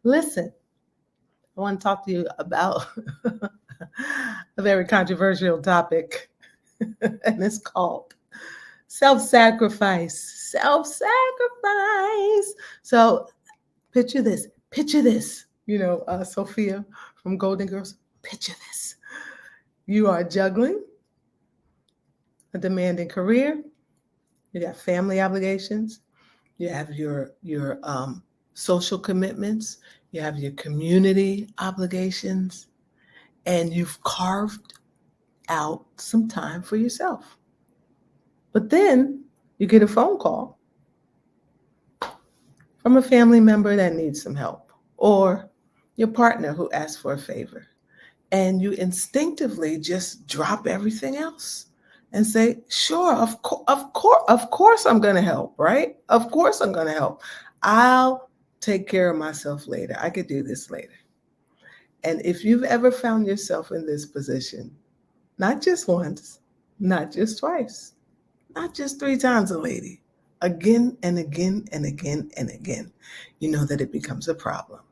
Listen, I want to talk to you about a very controversial topic, and it's called self-sacrifice. Self-sacrifice. So picture this, Sophia from Golden Girls, picture this. You are juggling a demanding career, you got family obligations, you have your social commitments, you have your community obligations, and you've carved out some time for yourself. But then you get a phone call from a family member that needs some help, or your partner who asks for a favor, and you instinctively just drop everything else and say, "Sure, of course, I'm going to help, right? Of course, I'm going to help. I'll take care of myself later. I could do this later." And if you've ever found yourself in this position, not just once, not just twice, not just three times a lady, again and again and again and again, you know that it becomes a problem,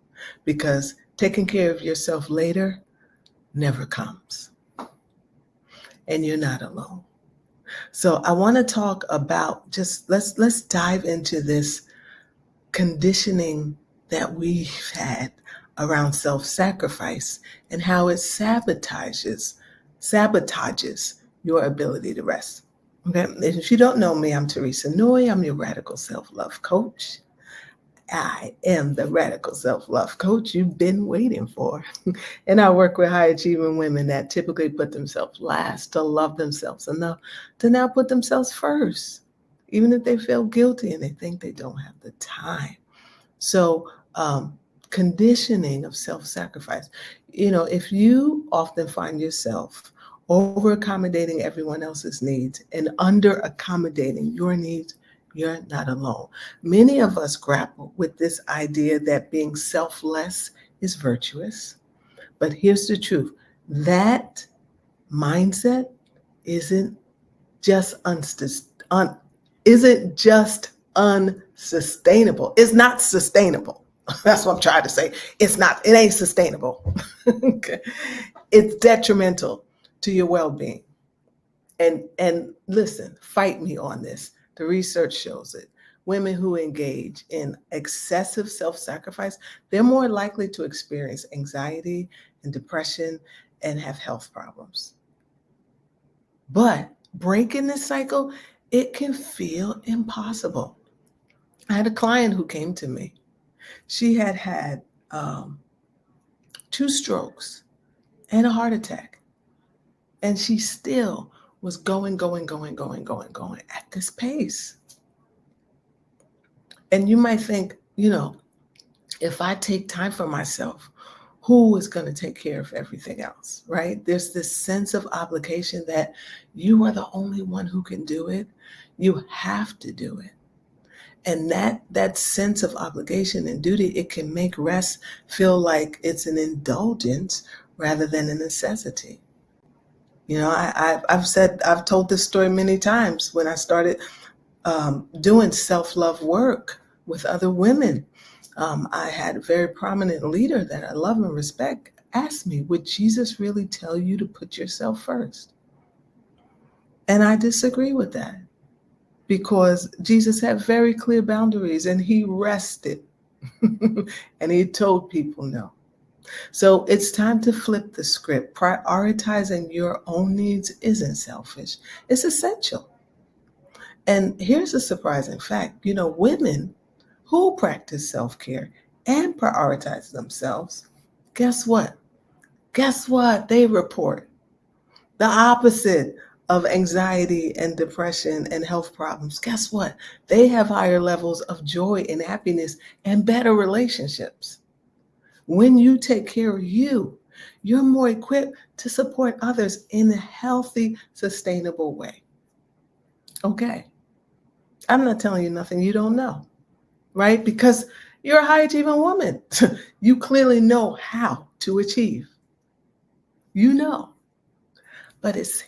because taking care of yourself later never comes, and you're not alone. So I want to talk about, just let's dive into this conditioning that we've had around self-sacrifice and how it sabotages your ability to rest. Okay, if you don't know me, I'm Teresa Noye. I'm your radical self-love coach. I am the radical self-love coach you've been waiting for. And I work with high-achieving women that typically put themselves last, to love themselves enough to now put themselves first, even if they feel guilty and they think they don't have the time. So, conditioning of self-sacrifice. If you often find yourself over accommodating everyone else's needs and under accommodating your needs, you're not alone. Many of us grapple with this idea that being selfless is virtuous. But here's the truth: that mindset isn't just isn't just unsustainable. It's not sustainable. That's what I'm trying to say. It ain't sustainable. Okay. It's detrimental to your well-being. And listen, fight me on this. The research shows it. Women who engage in excessive self-sacrifice, they're more likely to experience anxiety and depression and have health problems. But breaking this cycle, it can feel impossible. I had a client who came to me. She had had 2 strokes and a heart attack, and she still was going at this pace. And you might think, if I take time for myself, who is going to take care of everything else, right? There's this sense of obligation that you are the only one who can do it. You have to do it. And that sense of obligation and duty, it can make rest feel like it's an indulgence rather than a necessity. I've told this story many times when I started doing self-love work with other women. I had a very prominent leader that I love and respect ask me, would Jesus really tell you to put yourself first? And I disagree with that, because Jesus had very clear boundaries and he rested and he told people no. So it's time to flip the script. Prioritizing your own needs isn't selfish, it's essential. And here's a surprising fact: women who practice self-care and prioritize themselves, guess what? Guess what? They report the opposite of anxiety and depression and health problems. Guess what? They have higher levels of joy and happiness and better relationships. When you take care of you, you're more equipped to support others in a healthy, sustainable way. Okay. I'm not telling you nothing you don't know, right? Because you're a high achieving woman. You clearly know how to achieve. You know. But it's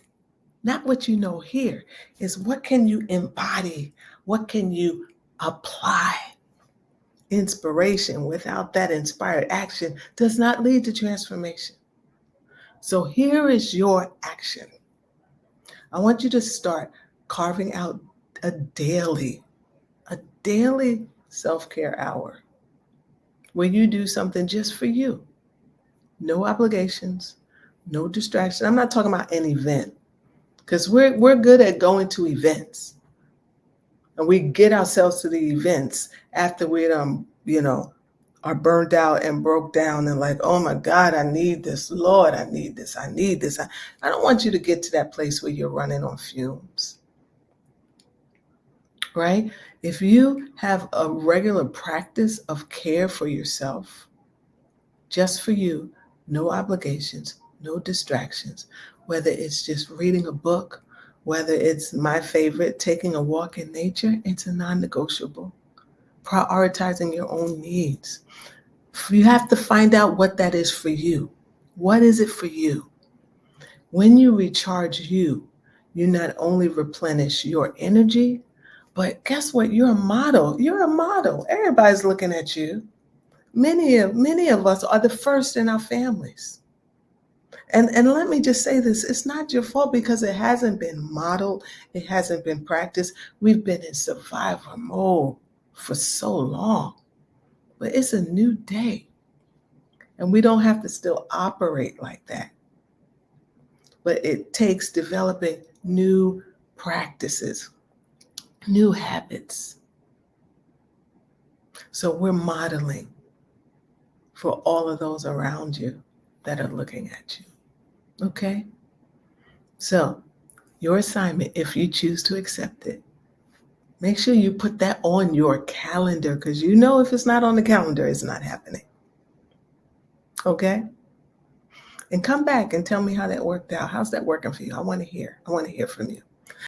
not what you know here. It's what can you embody? What can you apply inspiration, without that inspired action, does not lead to transformation. So here is your action. I want you to start carving out a daily, a daily self-care hour where you do something just for you. No obligations, no distraction. I'm not talking about an event because we're good at going to events and we get ourselves to the events after we are burnt out and broke down and like, oh my God, I need this. Lord, I need this. I need this. I don't want you to get to that place where you're running on fumes, right? If you have a regular practice of care for yourself, just for you, no obligations, no distractions, whether it's just reading a book, whether it's my favorite, taking a walk in nature, it's a non-negotiable. Prioritizing your own needs. You have to find out what that is for you. What is it for you? When you recharge you, you not only replenish your energy, but guess what? You're a model. You're a model. Everybody's looking at you. Many of us are the first in our families. And let me just say this, it's not your fault because it hasn't been modeled, it hasn't been practiced. We've been in survival mode for so long. But it's a new day. And we don't have to still operate like that. But it takes developing new practices, new habits. So we're modeling for all of those around you that are looking at you. Okay? So your assignment, if you choose to accept it, make sure you put that on your calendar because you know if it's not on the calendar, it's not happening. Okay? And come back and tell me how that worked out. How's that working for you? I want to hear. I want to hear from you.